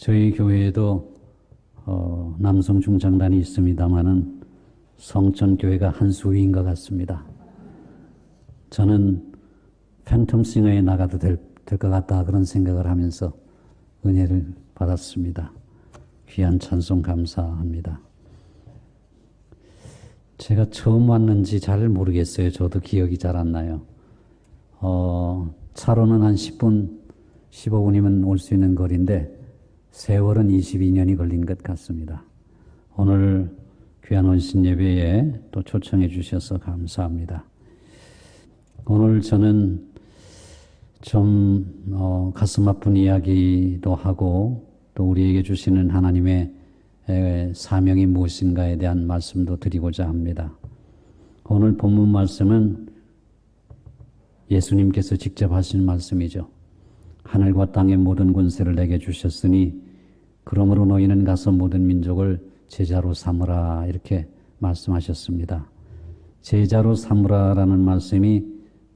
저희 교회에도 남성 중창단이 있습니다마는 성천교회가 한 수위인 것 같습니다. 저는 팬텀싱어에 나가도 될 것 같다 그런 생각을 하면서 은혜를 받았습니다. 귀한 찬송 감사합니다. 제가 처음 왔는지 잘 모르겠어요. 저도 기억이 잘 안 나요. 차로는 한 10분, 15분이면 올 수 있는 거리인데 세월은 22년이 걸린 것 같습니다. 오늘 귀한 헌신 예배에 또 초청해 주셔서 감사합니다. 오늘 저는 좀 가슴 아픈 이야기도 하고 또 우리에게 주시는 하나님의 사명이 무엇인가에 대한 말씀도 드리고자 합니다. 오늘 본문 말씀은 예수님께서 직접 하신 말씀이죠. 하늘과 땅의 모든 권세를 내게 주셨으니 그러므로 너희는 가서 모든 민족을 제자로 삼으라 이렇게 말씀하셨습니다. 제자로 삼으라라는 말씀이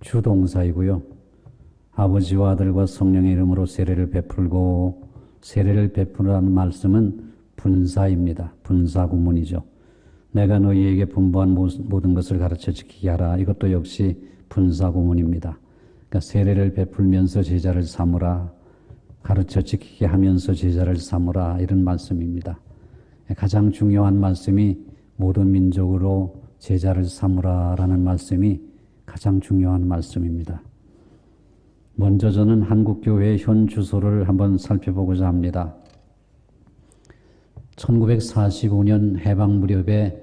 주동사이고요. 아버지와 아들과 성령의 이름으로 세례를 베풀고 세례를 베푸라는 말씀은 분사입니다. 분사 구문이죠. 내가 너희에게 분부한 모든 것을 가르쳐 지키게 하라. 이것도 역시 분사 구문입니다. 그러니까 세례를 베풀면서 제자를 삼으라. 가르쳐 지키게 하면서 제자를 삼으라. 이런 말씀입니다. 가장 중요한 말씀이 모든 민족으로 제자를 삼으라라는 말씀이 가장 중요한 말씀입니다. 먼저 저는 한국교회의 현 주소를 한번 살펴보고자 합니다. 1945년 해방 무렵에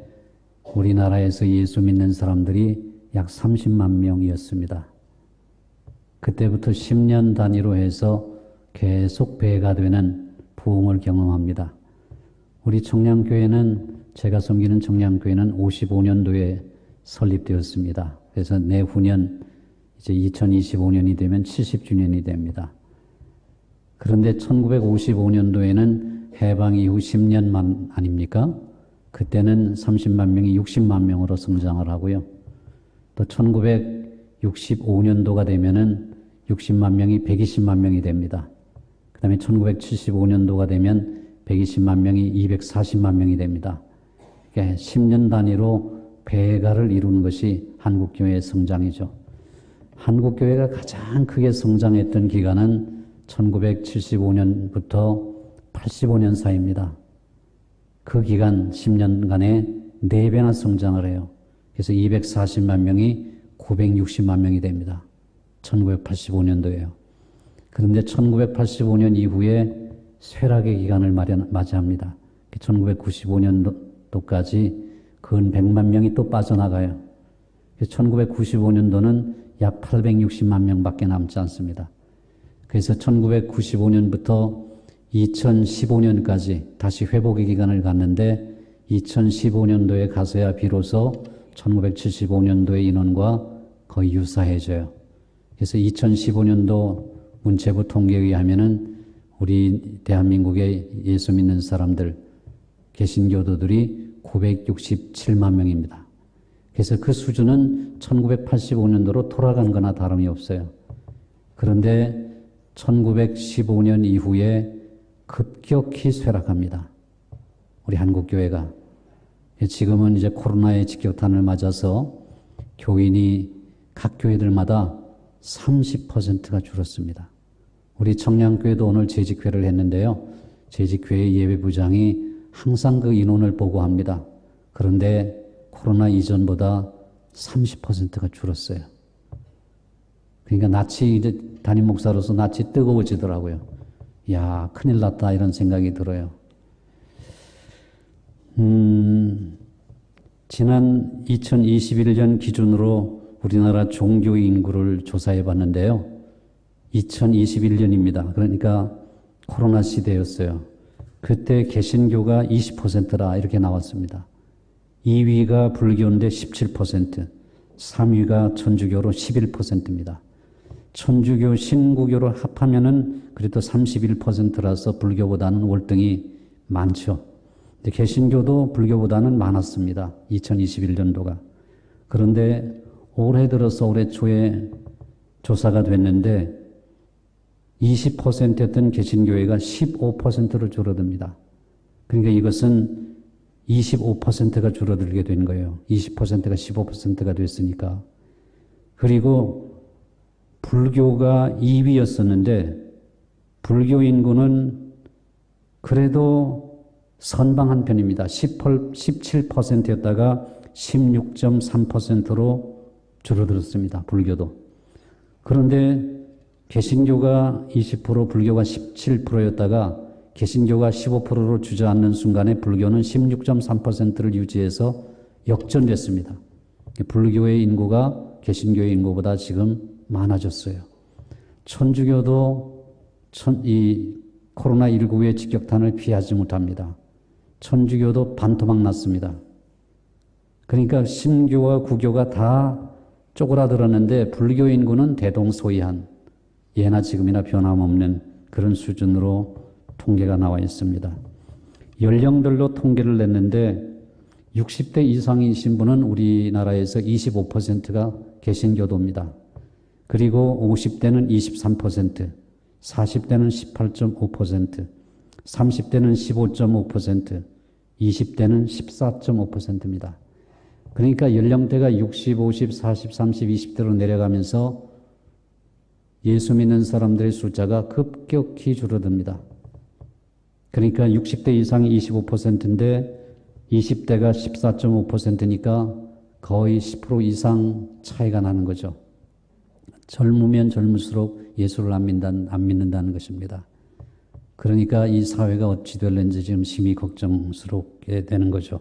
우리나라에서 예수 믿는 사람들이 약 30만 명이었습니다. 그때부터 10년 단위로 해서 계속 배가 되는 부흥을 경험합니다. 우리 청량교회는 제가 섬기는 청량교회는 55년도에 설립되었습니다. 그래서 내후년 이제 2025년이 되면 70주년이 됩니다. 그런데 1955년도에는 해방 이후 10년만 아닙니까? 그때는 30만 명이 60만 명으로 성장을 하고요. 또 1965년도가 되면은 60만 명이 120만 명이 됩니다. 그 다음에 1975년도가 되면 120만 명이 240만 명이 됩니다. 그러니까 10년 단위로 배가를 이루는 것이 한국교회의 성장이죠. 한국교회가 가장 크게 성장했던 기간은 1975년부터 85년 사이입니다. 그 기간 10년간에 4배나 성장을 해요. 그래서 240만 명이 960만 명이 됩니다. 1985년도에요. 그런데 1985년 이후에 쇠락의 기간을 맞이합니다. 1995년도까지 근 100만 명이 또 빠져나가요. 1995년도는 약 860만 명밖에 남지 않습니다. 그래서 1995년부터 2015년까지 다시 회복의 기간을 갔는데 2015년도에 가서야 비로소 1975년도의 인원과 거의 유사해져요. 그래서 2015년도 문체부 통계에 의하면은 우리 대한민국에 예수 믿는 사람들, 개신교도들이 967만 명입니다. 그래서 그 수준은 1985년도로 돌아간 거나 다름이 없어요. 그런데 1915년 이후에 급격히 쇠락합니다. 우리 한국교회가. 지금은 이제 코로나의 직격탄을 맞아서 교인이 각 교회들마다 30%가 줄었습니다. 우리 청량교회도 오늘 재직회를 했는데요. 재직회의 예배부장이 항상 그 인원을 보고합니다. 그런데 코로나 이전보다 30%가 줄었어요. 그러니까 낯이 이제 담임 목사로서 낯이 뜨거워지더라고요. 야, 큰일 났다 이런 생각이 들어요. 지난 2021년 기준으로 우리나라 종교 인구를 조사해 봤는데요. 2021년입니다. 그러니까 코로나 시대였어요. 그때 개신교가 20%라 이렇게 나왔습니다. 2위가 불교인데 17%, 3위가 천주교로 11%입니다. 천주교, 신구교를 합하면은 그래도 31%라서 불교보다는 월등히 많죠. 근데 개신교도 불교보다는 많았습니다. 2021년도가. 그런데 올해 들어서 올해 초에 조사가 됐는데 20%였던 개신교회가 15%로 줄어듭니다. 그러니까 이것은 25%가 줄어들게 된 거예요. 20%가 15%가 됐으니까. 그리고 불교가 2위였었는데 불교 인구는 그래도 선방한 편입니다. 17%였다가 16.3%로 줄어들었습니다. 불교도. 그런데 개신교가 20%, 불교가 17%였다가 개신교가 15%로 주저앉는 순간에 불교는 16.3%를 유지해서 역전됐습니다. 불교의 인구가 개신교의 인구보다 지금 많아졌어요. 천주교도 이 코로나19의 직격탄을 피하지 못합니다. 천주교도 반토막 났습니다. 그러니까 신교와 구교가 다 쪼그라들었는데 불교 인구는 대동소이한 예나 지금이나 변함없는 그런 수준으로 통계가 나와 있습니다. 연령별로 통계를 냈는데 60대 이상이신 분은 우리나라에서 25%가 개신교도입니다. 그리고 50대는 23%, 40대는 18.5%, 30대는 15.5%, 20대는 14.5%입니다. 그러니까 연령대가 60, 50, 40, 30, 20대로 내려가면서 예수 믿는 사람들의 숫자가 급격히 줄어듭니다. 그러니까 60대 이상이 25%인데 20대가 14.5%니까 거의 10% 이상 차이가 나는 거죠. 젊으면 젊을수록 예수를 안 믿는다는 것입니다. 그러니까 이 사회가 어찌 될는지 지금 심히 걱정스럽게 되는 거죠.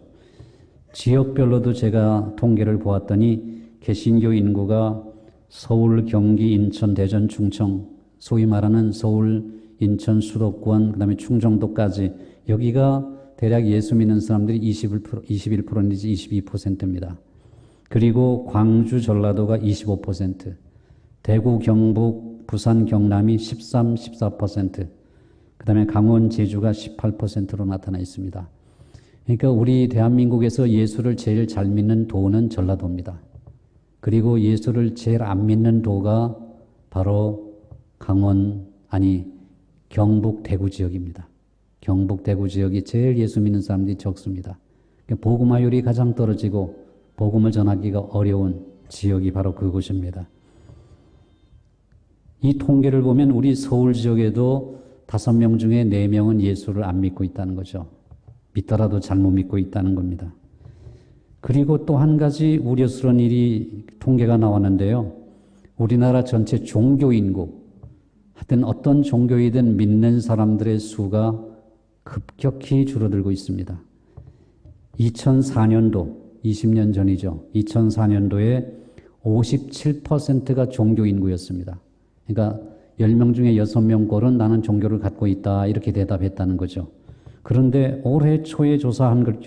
지역별로도 제가 통계를 보았더니 개신교 인구가 서울, 경기, 인천, 대전, 충청, 소위 말하는 서울, 인천, 수도권, 그 다음에 충청도까지 여기가 대략 예수 믿는 사람들이 21% 내지 22%입니다. 그리고 광주, 전라도가 25%, 대구, 경북, 부산, 경남이 13, 14%, 그 다음에 강원, 제주가 18%로 나타나 있습니다. 그러니까 우리 대한민국에서 예수를 제일 잘 믿는 도는 전라도입니다. 그리고 예수를 제일 안 믿는 도가 바로 경북 대구 지역입니다. 경북 대구 지역이 제일 예수 믿는 사람들이 적습니다. 복음화율이 가장 떨어지고 복음을 전하기가 어려운 지역이 바로 그곳입니다. 이 통계를 보면 우리 서울 지역에도 5명 중에 4명은 예수를 안 믿고 있다는 거죠. 믿더라도 잘못 믿고 있다는 겁니다. 그리고 또 한 가지 우려스러운 일이 통계가 나왔는데요. 우리나라 전체 종교 인구, 하여튼 어떤 종교이든 믿는 사람들의 수가 급격히 줄어들고 있습니다. 2004년도, 20년 전이죠. 2004년도에 57%가 종교 인구였습니다. 그러니까 10명 중에 6명 꼴은 나는 종교를 갖고 있다 이렇게 대답했다는 거죠. 그런데 올해 초에 조사한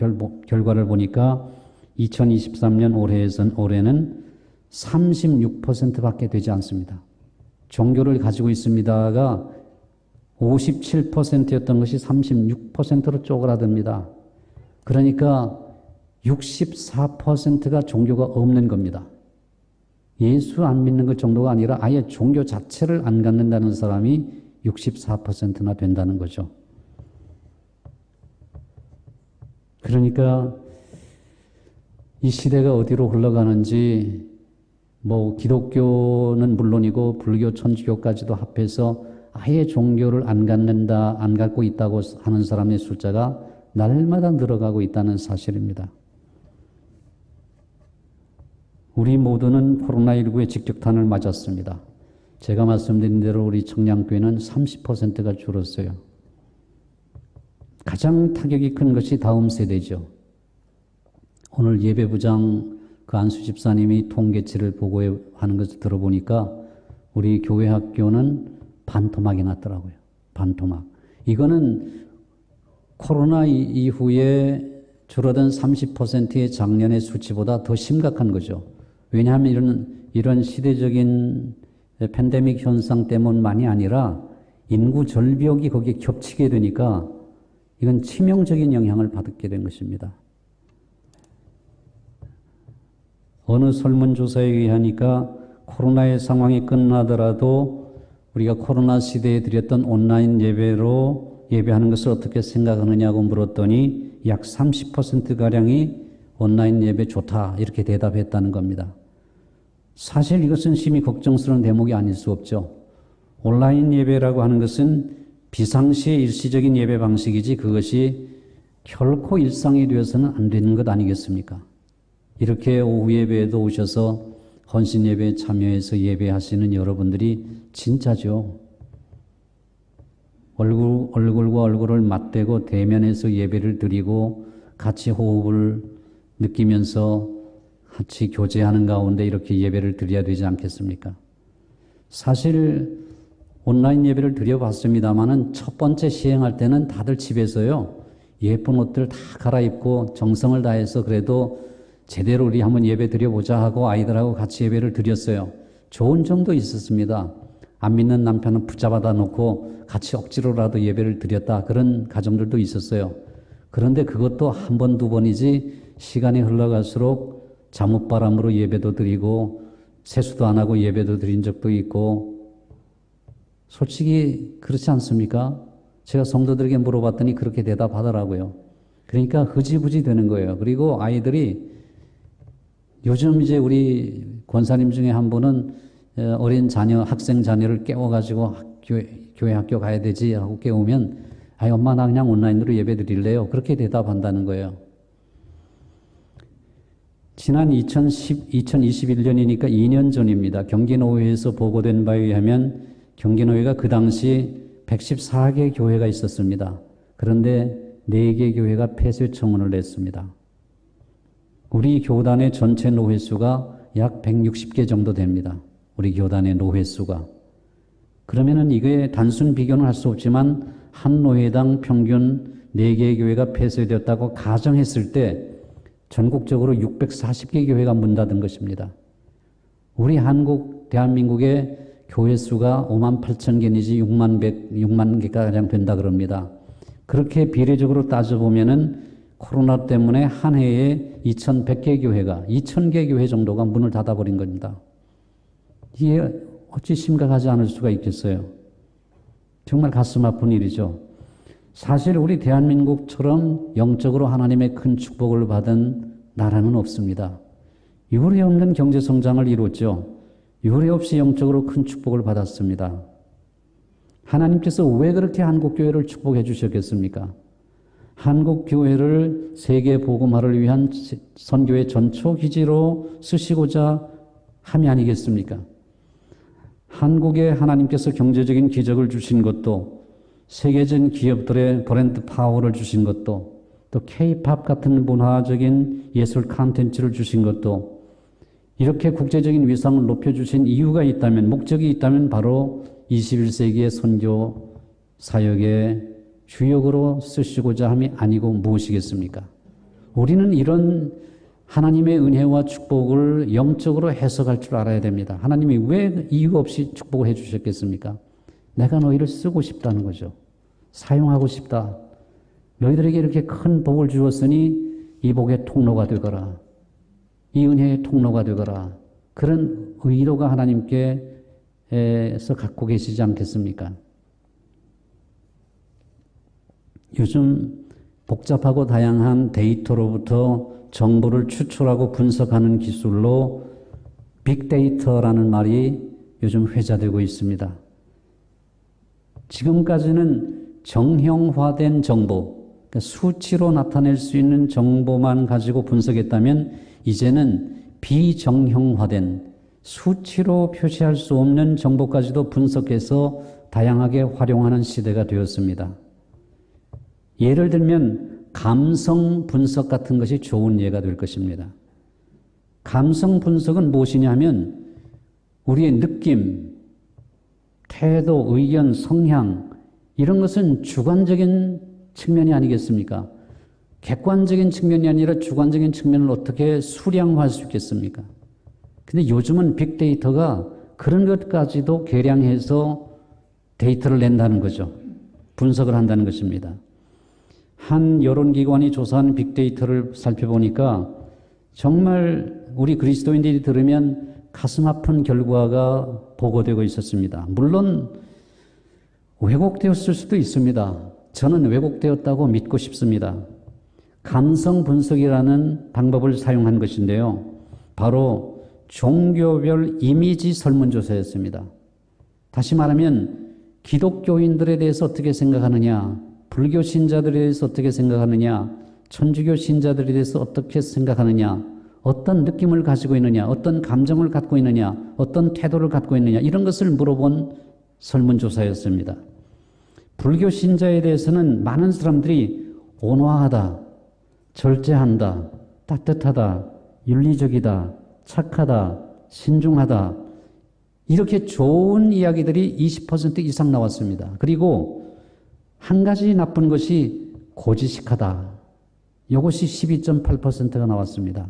결과를 보니까 2023년 올해는 36%밖에 되지 않습니다. 종교를 가지고 있습니다가 57%였던 것이 36%로 쪼그라듭니다. 그러니까 64%가 종교가 없는 겁니다. 예수 안 믿는 것 정도가 아니라 아예 종교 자체를 안 갖는다는 사람이 64%나 된다는 거죠. 그러니까 이 시대가 어디로 흘러가는지 기독교는 물론이고 불교, 천주교까지도 합해서 아예 종교를 안 갖고 있다고 하는 사람의 숫자가 날마다 늘어가고 있다는 사실입니다. 우리 모두는 코로나19의 직격탄을 맞았습니다. 제가 말씀드린 대로 우리 청량교회는 30%가 줄었어요. 가장 타격이 큰 것이 다음 세대죠. 오늘 예배부장 그 안수 집사님이 통계치를 보고하는 것을 들어보니까 우리 교회 학교는 반토막이 났더라고요. 반토막. 이거는 코로나 이후에 줄어든 30%의 작년의 수치보다 더 심각한 거죠. 왜냐하면 이런 시대적인 팬데믹 현상 때문만이 아니라 인구 절벽이 거기에 겹치게 되니까 이건 치명적인 영향을 받게 된 것입니다. 어느 설문조사에 의하니까 코로나의 상황이 끝나더라도 우리가 코로나 시대에 드렸던 온라인 예배로 예배하는 것을 어떻게 생각하느냐고 물었더니 약 30%가량이 온라인 예배 좋다 이렇게 대답했다는 겁니다. 사실 이것은 심히 걱정스러운 대목이 아닐 수 없죠. 온라인 예배라고 하는 것은 비상시의 일시적인 예배 방식이지 그것이 결코 일상이 되어서는 안 되는 것 아니겠습니까? 이렇게 오후 예배에도 오셔서 헌신 예배에 참여해서 예배하시는 여러분들이 진짜죠. 얼굴과 얼굴을 맞대고 대면해서 예배를 드리고 같이 호흡을 느끼면서 같이 교제하는 가운데 이렇게 예배를 드려야 되지 않겠습니까? 사실 온라인 예배를 드려봤습니다마는 첫 번째 시행할 때는 다들 집에서요 예쁜 옷들 다 갈아입고 정성을 다해서 그래도 제대로 우리 한번 예배 드려보자 하고 아이들하고 같이 예배를 드렸어요. 좋은 점도 있었습니다. 안 믿는 남편은 붙잡아다 놓고 같이 억지로라도 예배를 드렸다 그런 가정들도 있었어요. 그런데 그것도 한 번, 두 번이지 시간이 흘러갈수록 잠옷바람으로 예배도 드리고 세수도 안 하고 예배도 드린 적도 있고 솔직히 그렇지 않습니까? 제가 성도들에게 물어봤더니 그렇게 대답하더라고요. 그러니까 흐지부지 되는 거예요. 그리고 아이들이 요즘 이제 우리 권사님 중에 한 분은 어린 자녀, 학생 자녀를 깨워가지고 교회 학교 가야 되지 하고 깨우면 아이 엄마 나 그냥 온라인으로 예배 드릴래요. 그렇게 대답한다는 거예요. 지난 2021년이니까 2년 전입니다. 경기노회에서 보고된 바에 의하면 경기노회가 그 당시 114개 교회가 있었습니다. 그런데 4개 교회가 폐쇄 청원을 냈습니다. 우리 교단의 전체 노회수가 약 160개 정도 됩니다. 우리 교단의 노회수가. 그러면은 이게 단순 비교는 할 수 없지만 한 노회당 평균 4개의 교회가 폐쇄되었다고 가정했을 때 전국적으로 640개 교회가 문 닫은 것입니다. 우리 대한민국의 교회 수가 5만 8천 개 내지 6만 개가량 된다 그럽니다. 그렇게 비례적으로 따져보면은 코로나 때문에 한 해에 2,100개 교회가 2,000개 교회 정도가 문을 닫아버린 겁니다. 이게 어찌 심각하지 않을 수가 있겠어요? 정말 가슴 아픈 일이죠. 사실 우리 대한민국처럼 영적으로 하나님의 큰 축복을 받은 나라는 없습니다. 유례 없는 경제 성장을 이뤘죠. 유례 없이 영적으로 큰 축복을 받았습니다. 하나님께서 왜 그렇게 한국교회를 축복해 주셨겠습니까? 한국교회를 세계 복음화를 위한 선교의 전초기지로 쓰시고자 함이 아니겠습니까? 한국에 하나님께서 경제적인 기적을 주신 것도 세계적인 기업들의 브랜드 파워를 주신 것도 또 K-팝 같은 문화적인 예술 콘텐츠를 주신 것도 이렇게 국제적인 위상을 높여주신 이유가 있다면 목적이 있다면 바로 21세기의 선교 사역의 주역으로 쓰시고자 함이 아니고 무엇이겠습니까? 우리는 이런 하나님의 은혜와 축복을 영적으로 해석할 줄 알아야 됩니다. 하나님이 왜 이유 없이 축복을 해 주셨겠습니까? 내가 너희를 쓰고 싶다는 거죠. 사용하고 싶다. 너희들에게 이렇게 큰 복을 주었으니 이 복의 통로가 되거라. 이 은혜의 통로가 되거라. 그런 의도가 하나님께서 갖고 계시지 않겠습니까? 요즘 복잡하고 다양한 데이터로부터 정보를 추출하고 분석하는 기술로 빅데이터라는 말이 요즘 회자되고 있습니다. 지금까지는 정형화된 정보, 그러니까 수치로 나타낼 수 있는 정보만 가지고 분석했다면 이제는 비정형화된 수치로 표시할 수 없는 정보까지도 분석해서 다양하게 활용하는 시대가 되었습니다. 예를 들면 감성 분석 같은 것이 좋은 예가 될 것입니다. 감성 분석은 무엇이냐 하면 우리의 느낌, 태도, 의견, 성향 이런 것은 주관적인 측면이 아니겠습니까? 객관적인 측면이 아니라 주관적인 측면을 어떻게 수량화할 수 있겠습니까? 근데 요즘은 빅데이터가 그런 것까지도 계량해서 데이터를 낸다는 거죠. 분석을 한다는 것입니다. 한 여론기관이 조사한 빅데이터를 살펴보니까 정말 우리 그리스도인들이 들으면 가슴 아픈 결과가 보고되고 있었습니다. 물론 왜곡되었을 수도 있습니다. 저는 왜곡되었다고 믿고 싶습니다. 감성 분석이라는 방법을 사용한 것인데요. 바로 종교별 이미지 설문조사였습니다. 다시 말하면 기독교인들에 대해서 어떻게 생각하느냐, 불교 신자들에 대해서 어떻게 생각하느냐, 천주교 신자들에 대해서 어떻게 생각하느냐, 어떤 느낌을 가지고 있느냐, 어떤 감정을 갖고 있느냐, 어떤 태도를 갖고 있느냐, 이런 것을 물어본 설문조사였습니다. 불교 신자에 대해서는 많은 사람들이 온화하다, 절제한다, 따뜻하다, 윤리적이다, 착하다, 신중하다, 이렇게 좋은 이야기들이 20% 이상 나왔습니다. 그리고 한 가지 나쁜 것이 고지식하다. 이것이 12.8%가 나왔습니다.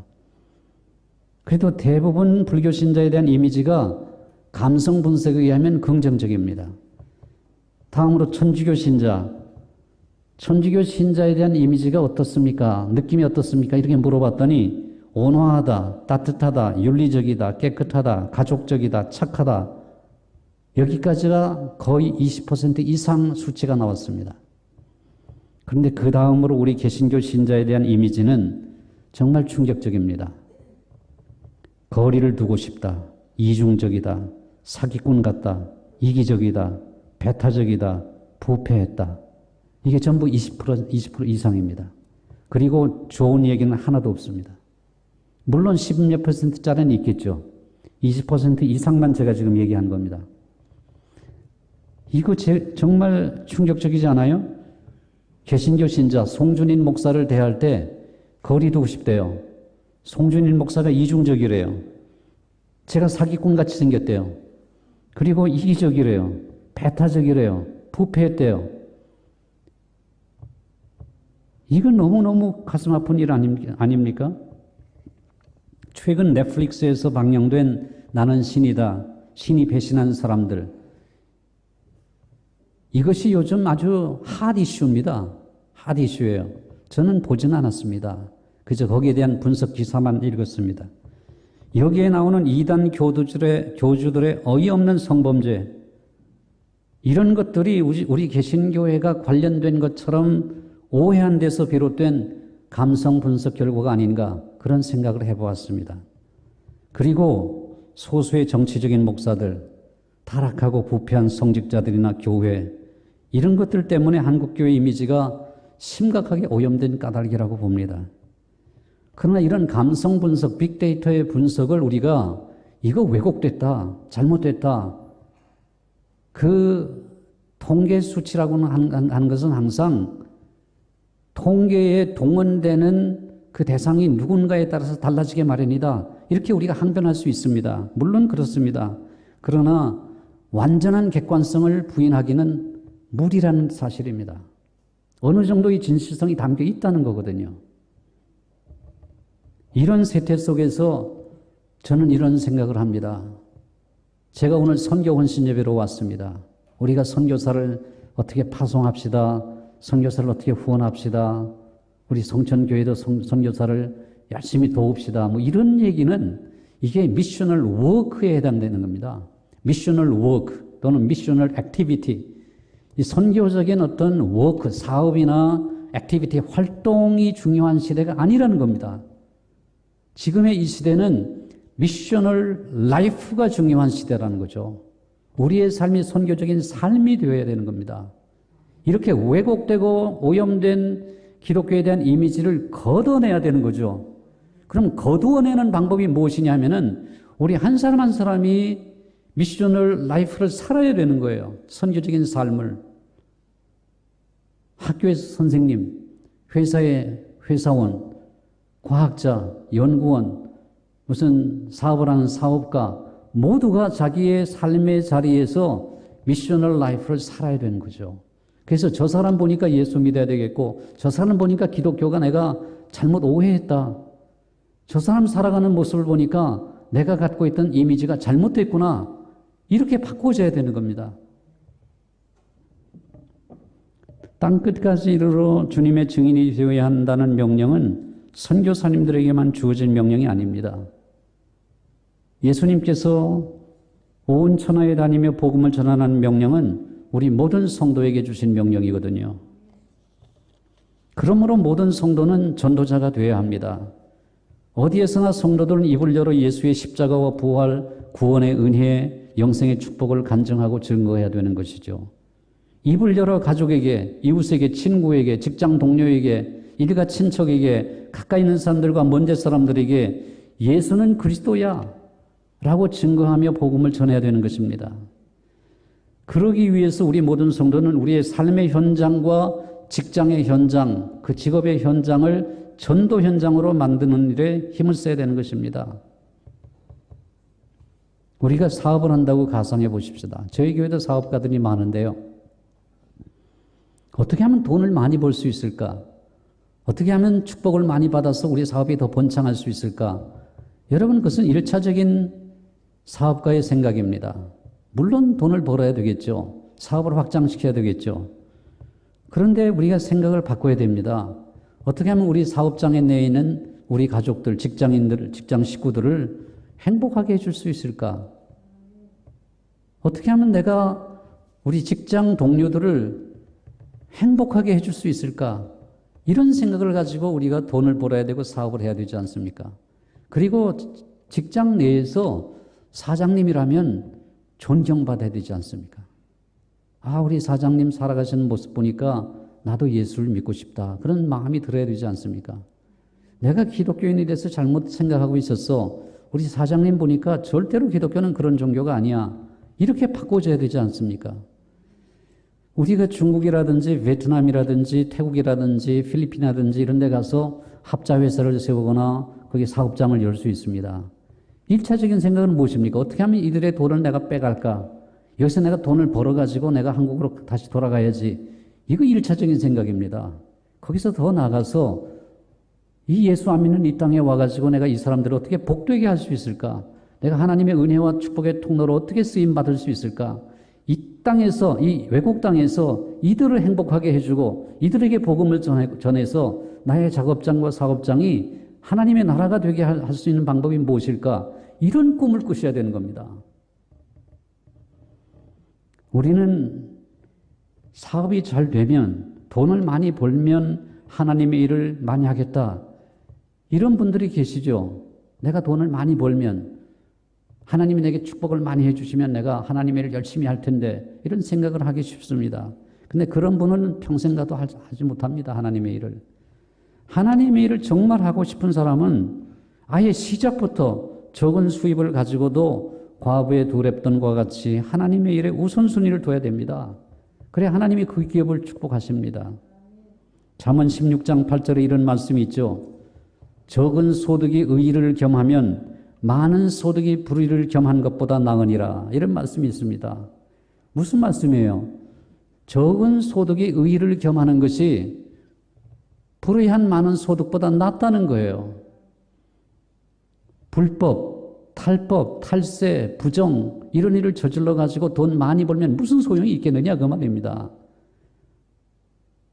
그래도 대부분 불교 신자에 대한 이미지가 감성 분석에 의하면 긍정적입니다. 다음으로 천주교 신자. 천주교 신자에 대한 이미지가 어떻습니까? 느낌이 어떻습니까? 이렇게 물어봤더니 온화하다, 따뜻하다, 윤리적이다, 깨끗하다, 가족적이다, 착하다. 여기까지가 거의 20% 이상 수치가 나왔습니다. 그런데 그 다음으로 우리 개신교 신자에 대한 이미지는 정말 충격적입니다. 거리를 두고 싶다, 이중적이다, 사기꾼 같다, 이기적이다, 배타적이다, 부패했다. 이게 전부 20% 이상입니다. 그리고 좋은 얘기는 하나도 없습니다. 물론 10몇 %짜리는 있겠죠. 20% 이상만 제가 지금 얘기한 겁니다. 이거 정말 충격적이지 않아요? 개신교 신자 송준인 목사를 대할 때 거리 두고 싶대요. 송준인 목사가 이중적이래요. 제가 사기꾼같이 생겼대요. 그리고 이기적이래요. 배타적이래요. 부패했대요. 이건 너무너무 가슴 아픈 일 아닙니까? 최근 넷플릭스에서 방영된 나는 신이다, 신이 배신한 사람들. 이것이 요즘 아주 핫 이슈입니다. 핫 이슈예요. 저는 보지는 않았습니다. 그저 거기에 대한 분석 기사만 읽었습니다. 여기에 나오는 이단 교주들의 어이없는 성범죄, 이런 것들이 우리 개신교회가 관련된 것처럼 오해한 데서 비롯된 감성 분석 결과가 아닌가, 그런 생각을 해보았습니다. 그리고 소수의 정치적인 목사들, 타락하고 부패한 성직자들이나 교회, 이런 것들 때문에 한국교회 이미지가 심각하게 오염된 까닭이라고 봅니다. 그러나 이런 감성 분석, 빅데이터의 분석을 우리가 이거 왜곡됐다, 잘못됐다, 그 통계 수치라고는 하는 것은 항상 통계에 동원되는 그 대상이 누군가에 따라서 달라지게 마련이다. 이렇게 우리가 항변할 수 있습니다. 물론 그렇습니다. 그러나 완전한 객관성을 부인하기는 무리라는 사실입니다. 어느 정도의 진실성이 담겨 있다는 거거든요. 이런 세태 속에서 저는 이런 생각을 합니다. 제가 오늘 선교 헌신 예배로 왔습니다. 우리가 선교사를 어떻게 파송합시다. 선교사를 어떻게 후원합시다. 우리 성천교회도 선교사를 열심히 도웁시다. 뭐 이런 얘기는 이게 미셔널 워크에 해당되는 겁니다. 미셔널 워크 또는 미셔널 액티비티. 이 선교적인 어떤 워크, 사업이나 액티비티, 활동이 중요한 시대가 아니라는 겁니다. 지금의 이 시대는 미셔널 라이프가 중요한 시대라는 거죠. 우리의 삶이 선교적인 삶이 되어야 되는 겁니다. 이렇게 왜곡되고 오염된 기독교에 대한 이미지를 걷어내야 되는 거죠. 그럼 거두어내는 방법이 무엇이냐 하면은 우리 한 사람 한 사람이 미셔널 라이프를 살아야 되는 거예요. 선교적인 삶을. 학교에서 선생님, 회사의 회사원, 과학자, 연구원, 무슨 사업을 하는 사업가, 모두가 자기의 삶의 자리에서 미셔널 라이프를 살아야 되는 거죠. 그래서 저 사람 보니까 예수 믿어야 되겠고, 저 사람 보니까 기독교가 내가 잘못 오해했다. 저 사람 살아가는 모습을 보니까 내가 갖고 있던 이미지가 잘못됐구나. 이렇게 바꿔줘야 되는 겁니다. 땅끝까지 이르러 주님의 증인이 되어야 한다는 명령은 선교사님들에게만 주어진 명령이 아닙니다. 예수님께서 온 천하에 다니며 복음을 전하라는 명령은 우리 모든 성도에게 주신 명령이거든요. 그러므로 모든 성도는 전도자가 되어야 합니다. 어디에서나 성도들은 입을 열어 예수의 십자가와 부활, 구원의 은혜, 영생의 축복을 간증하고 증거해야 되는 것이죠. 입을 열어 가족에게, 이웃에게, 친구에게, 직장 동료에게, 일가 친척에게, 가까이 있는 사람들과 먼 데 사람들에게 예수는 그리스도야 라고 증거하며 복음을 전해야 되는 것입니다. 그러기 위해서 우리 모든 성도는 우리의 삶의 현장과 직장의 현장, 그 직업의 현장을 전도 현장으로 만드는 일에 힘을 써야 되는 것입니다. 우리가 사업을 한다고 가상해 보십시다. 저희 교회도 사업가들이 많은데요. 어떻게 하면 돈을 많이 벌 수 있을까? 어떻게 하면 축복을 많이 받아서 우리 사업이 더 번창할 수 있을까? 여러분, 그것은 1차적인 사업가의 생각입니다. 물론 돈을 벌어야 되겠죠. 사업을 확장시켜야 되겠죠. 그런데 우리가 생각을 바꿔야 됩니다. 어떻게 하면 우리 사업장에 내에 있는 우리 가족들, 직장인들, 직장 식구들을 행복하게 해줄 수 있을까? 어떻게 하면 내가 우리 직장 동료들을 행복하게 해줄 수 있을까? 이런 생각을 가지고 우리가 돈을 벌어야 되고 사업을 해야 되지 않습니까? 그리고 직장 내에서 사장님이라면 존경받아야 되지 않습니까? 아, 우리 사장님 살아가시는 모습 보니까 나도 예수를 믿고 싶다. 그런 마음이 들어야 되지 않습니까? 내가 기독교인이 돼서 잘못 생각하고 있었어. 우리 사장님 보니까 절대로 기독교는 그런 종교가 아니야. 이렇게 바꿔줘야 되지 않습니까? 우리가 중국이라든지 베트남이라든지 태국이라든지 필리핀이라든지 이런 데 가서 합자회사를 세우거나 거기 사업장을 열 수 있습니다. 1차적인 생각은 무엇입니까? 어떻게 하면 이들의 돈을 내가 빼갈까? 여기서 내가 돈을 벌어가지고 내가 한국으로 다시 돌아가야지. 이거 1차적인 생각입니다. 거기서 더 나아가서 이 예수 안 믿는 이 땅에 와가지고 내가 이 사람들을 어떻게 복되게 할 수 있을까? 내가 하나님의 은혜와 축복의 통로로 어떻게 쓰임받을 수 있을까? 이 땅에서, 이 외국 땅에서 이들을 행복하게 해주고 이들에게 복음을 전해서 나의 작업장과 사업장이 하나님의 나라가 되게 할 수 있는 방법이 무엇일까? 이런 꿈을 꾸셔야 되는 겁니다. 우리는 사업이 잘 되면, 돈을 많이 벌면 하나님의 일을 많이 하겠다. 이런 분들이 계시죠. 내가 돈을 많이 벌면, 하나님이 내게 축복을 많이 해주시면 내가 하나님의 일을 열심히 할 텐데, 이런 생각을 하기 쉽습니다. 근데 그런 분은 평생 가도 하지 못합니다. 하나님의 일을. 하나님의 일을 정말 하고 싶은 사람은 아예 시작부터 적은 수입을 가지고도 과부의 두 랩돈과 같이 하나님의 일에 우선순위를 둬야 됩니다. 그래야 하나님이 그 기업을 축복하십니다. 잠언 16장 8절에 이런 말씀이 있죠. 적은 소득이 의의를 겸하면 많은 소득이 불의를 겸한 것보다 나으니라. 이런 말씀이 있습니다. 무슨 말씀이에요? 적은 소득이 의의를 겸하는 것이 불의한 많은 소득보다 낫다는 거예요. 불법, 탈법, 탈세, 부정 이런 일을 저질러 가지고 돈 많이 벌면 무슨 소용이 있겠느냐 그 말입니다.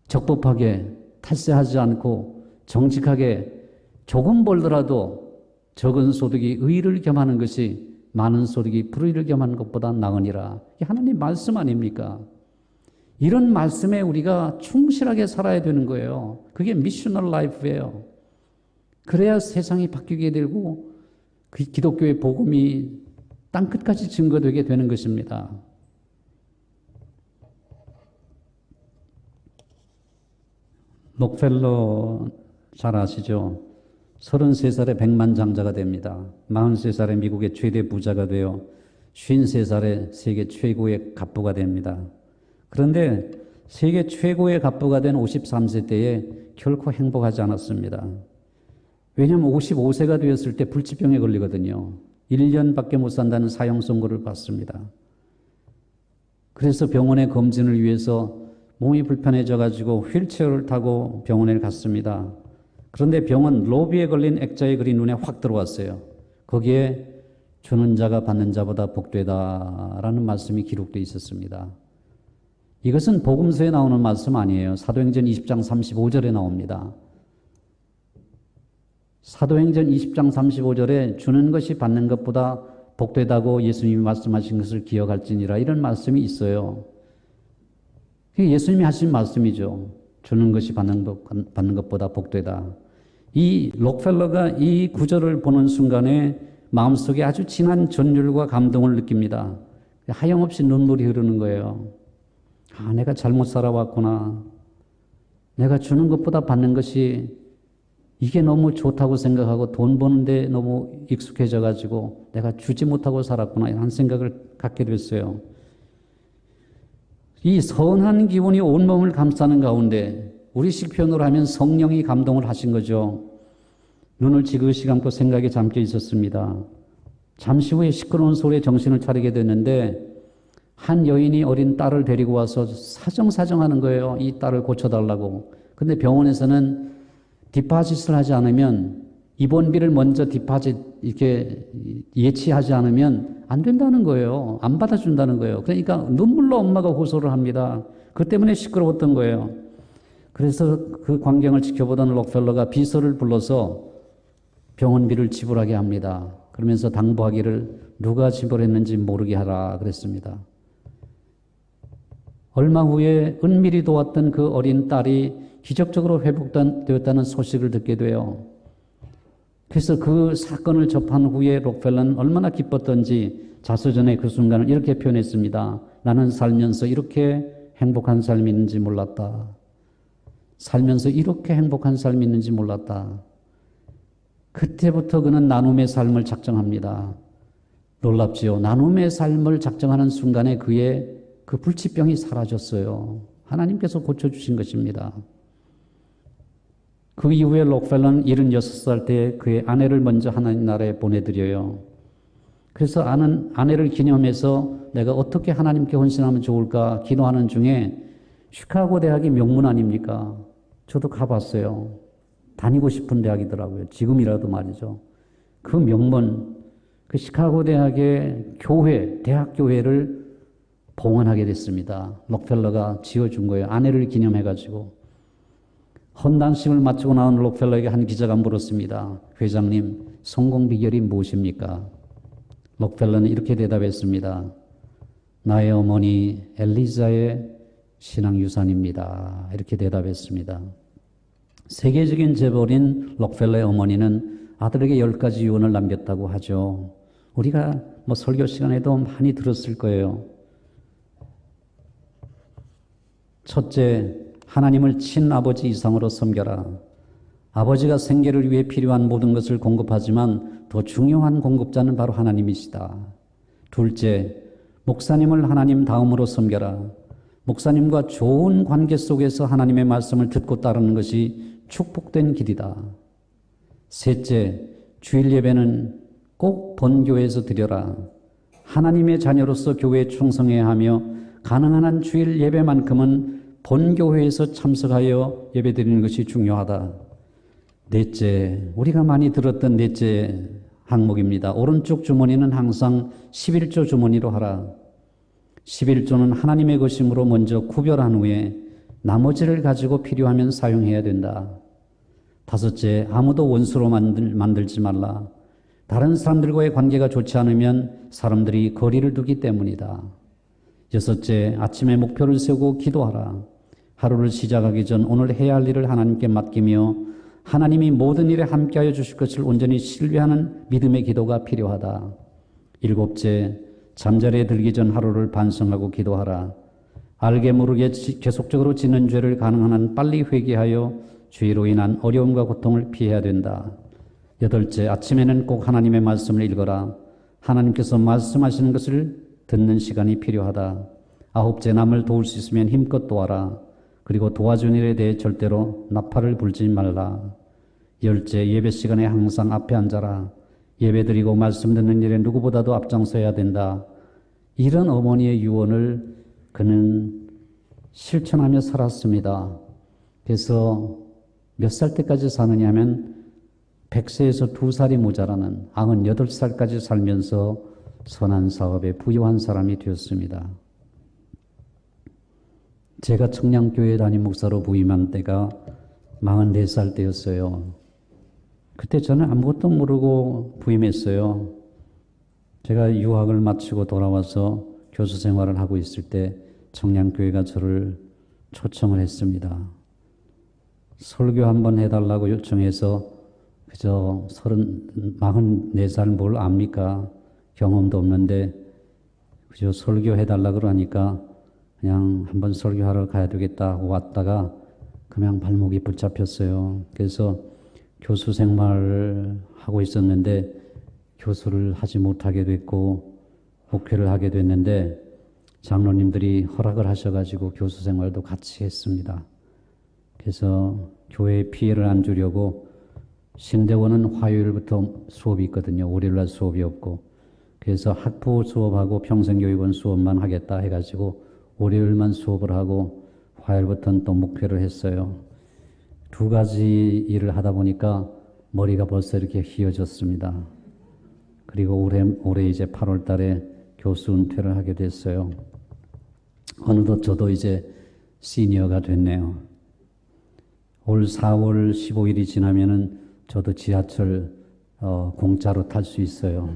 적법하게 탈세하지 않고 정직하게 조금 벌더라도 적은 소득이 의의를 겸하는 것이 많은 소득이 불의를 겸하는 것보다 나으니라. 이게 하나님 말씀 아닙니까? 이런 말씀에 우리가 충실하게 살아야 되는 거예요. 그게 미셔널 라이프예요. 그래야 세상이 바뀌게 되고 그 기독교의 복음이 땅끝까지 증거되게 되는 것입니다. 록펠러 잘 아시죠? 33살에 백만장자가 됩니다. 43살에 미국의 최대 부자가 되어 53살에 세계 최고의 갑부가 됩니다. 그런데 세계 최고의 갑부가 된 53세 때에 결코 행복하지 않았습니다. 왜냐하면 55세가 되었을 때 불치병에 걸리거든요. 1년밖에 못 산다는 사형 선고를 받습니다. 그래서 병원의 검진을 위해서 몸이 불편해져 가지고 휠체어를 타고 병원에 갔습니다. 그런데 병원 로비에 걸린 액자의 글이 눈에 확 들어왔어요. 거기에 주는 자가 받는 자보다 복되다라는 말씀이 기록되어 있었습니다. 이것은 복음서에 나오는 말씀 아니에요. 사도행전 20장 35절에 나옵니다. 사도행전 20장 35절에 주는 것이 받는 것보다 복되다고 예수님이 말씀하신 것을 기억할지니라 이런 말씀이 있어요. 그게 예수님이 하신 말씀이죠. 주는 것이 받는 것보다 복되다. 이 록펠러가 이 구절을 보는 순간에 마음속에 아주 진한 전율과 감동을 느낍니다. 하염없이 눈물이 흐르는 거예요. 아, 내가 잘못 살아왔구나. 내가 주는 것보다 받는 것이 이게 너무 좋다고 생각하고 돈 버는데 너무 익숙해져 가지고 내가 주지 못하고 살았구나 이런 생각을 갖게 됐어요. 이 선한 기운이 온몸을 감싸는 가운데 우리식 표현으로 하면 성령이 감동을 하신 거죠. 눈을 지그시 감고 생각에 잠겨 있었습니다. 잠시 후에 시끄러운 소리에 정신을 차리게 됐는데 한 여인이 어린 딸을 데리고 와서 사정사정하는 거예요. 이 딸을 고쳐달라고. 근데 병원에서는 디파짓을 하지 않으면 입원비를 먼저 디파짓 이렇게 예치하지 않으면 안 된다는 거예요. 안 받아준다는 거예요. 그러니까 눈물로 엄마가 호소를 합니다. 그 때문에 시끄러웠던 거예요. 그래서 그 광경을 지켜보던 록펠러가 비서를 불러서 병원비를 지불하게 합니다. 그러면서 당부하기를 누가 지불했는지 모르게 하라 그랬습니다. 얼마 후에 은밀히 도왔던 그 어린 딸이 기적적으로 회복되었다는 소식을 듣게 돼요. 그래서 그 사건을 접한 후에 록펠러는 얼마나 기뻤던지 자서전에 그 순간을 이렇게 표현했습니다. 나는 살면서 이렇게 행복한 삶이 있는지 몰랐다. 살면서 이렇게 행복한 삶이 있는지 몰랐다. 그때부터 그는 나눔의 삶을 작정합니다. 놀랍지요. 나눔의 삶을 작정하는 순간에 그의 그 불치병이 사라졌어요. 하나님께서 고쳐주신 것입니다. 그 이후에 록펠러는 76살 때 그의 아내를 먼저 하나님 나라에 보내드려요. 그래서 아내를 기념해서 내가 어떻게 하나님께 헌신하면 좋을까 기도하는 중에 시카고 대학이 명문 아닙니까? 저도 가봤어요. 다니고 싶은 대학이더라고요. 지금이라도 말이죠. 그 명문, 그 시카고 대학의 교회, 대학교회를 봉헌하게 됐습니다. 록펠러가 지어준 거예요. 아내를 기념해가지고. 헌단식을 마치고 나온 록펠러에게 한 기자가 물었습니다. 회장님, 성공 비결이 무엇입니까? 록펠러는 이렇게 대답했습니다. 나의 어머니 엘리자의 신앙유산입니다. 이렇게 대답했습니다. 세계적인 재벌인 록펠러의 어머니는 아들에게 10가지 유언을 남겼다고 하죠. 우리가 설교 시간에도 많이 들었을 거예요. 첫째, 하나님을 친아버지 이상으로 섬겨라. 아버지가 생계를 위해 필요한 모든 것을 공급하지만 더 중요한 공급자는 바로 하나님이시다. 둘째, 목사님을 하나님 다음으로 섬겨라. 목사님과 좋은 관계 속에서 하나님의 말씀을 듣고 따르는 것이 축복된 길이다. 셋째, 주일 예배는 꼭 본교회에서 드려라. 하나님의 자녀로서 교회에 충성해야 하며 가능한 한 주일 예배만큼은 본교회에서 참석하여 예배드리는 것이 중요하다. 넷째, 우리가 많이 들었던 넷째 항목입니다. 오른쪽 주머니는 항상 11조 주머니로 하라. 11조는 하나님의 것이므로 먼저 구별한 후에 나머지를 가지고 필요하면 사용해야 된다. 다섯째, 아무도 원수로 만들지 말라. 다른 사람들과의 관계가 좋지 않으면 사람들이 거리를 두기 때문이다. 여섯째, 아침에 목표를 세우고 기도하라. 하루를 시작하기 전 오늘 해야 할 일을 하나님께 맡기며 하나님이 모든 일에 함께하여 주실 것을 온전히 신뢰하는 믿음의 기도가 필요하다. 일곱째, 잠자리에 들기 전 하루를 반성하고 기도하라. 알게 모르게 계속적으로 짓는 죄를 가능한 한 빨리 회개하여 죄로 인한 어려움과 고통을 피해야 된다. 여덟째, 아침에는 꼭 하나님의 말씀을 읽어라. 하나님께서 말씀하시는 것을 듣는 시간이 필요하다. 아홉째, 남을 도울 수 있으면 힘껏 도와라. 그리고 도와준 일에 대해 절대로 나팔을 불지 말라. 열째, 예배 시간에 항상 앞에 앉아라. 예배 드리고 말씀 듣는 일에 누구보다도 앞장서야 된다. 이런 어머니의 유언을 그는 실천하며 살았습니다. 그래서 몇 살 때까지 사느냐 하면 100세에서 2살이 모자라는 98살까지 살면서 선한 사업에 부유한 사람이 되었습니다. 제가 청량교회 담임 목사로 부임한 때가 44살 때였어요. 그때 저는 아무것도 모르고 부임했어요. 제가 유학을 마치고 돌아와서 교수 생활을 하고 있을 때 청량교회가 저를 초청을 했습니다. 설교 한번 해달라고 요청해서 그저 44살 뭘 압니까? 경험도 없는데 그저 설교해달라고 그러니까 그냥 한번 설교하러 가야 되겠다 하고 왔다가 그냥 발목이 붙잡혔어요. 그래서 교수 생활을 하고 있었는데 교수를 하지 못하게 됐고 목회를 하게 됐는데 장로님들이 허락을 하셔가지고 교수 생활도 같이 했습니다. 그래서 교회에 피해를 안 주려고 신대원은 화요일부터 수업이 있거든요. 월요일날 수업이 없고 그래서 학부 수업하고 평생교육원 수업만 하겠다 해가지고 월요일만 수업을 하고 화요일부터는 또 목회를 했어요. 두 가지 일을 하다 보니까 머리가 벌써 이렇게 휘어졌습니다. 그리고 올해 이제 8월 달에 교수 은퇴를 하게 됐어요. 어느덧 저도 이제 시니어가 됐네요. 올 4월 15일이 지나면은 저도 지하철 공짜로 탈 수 있어요.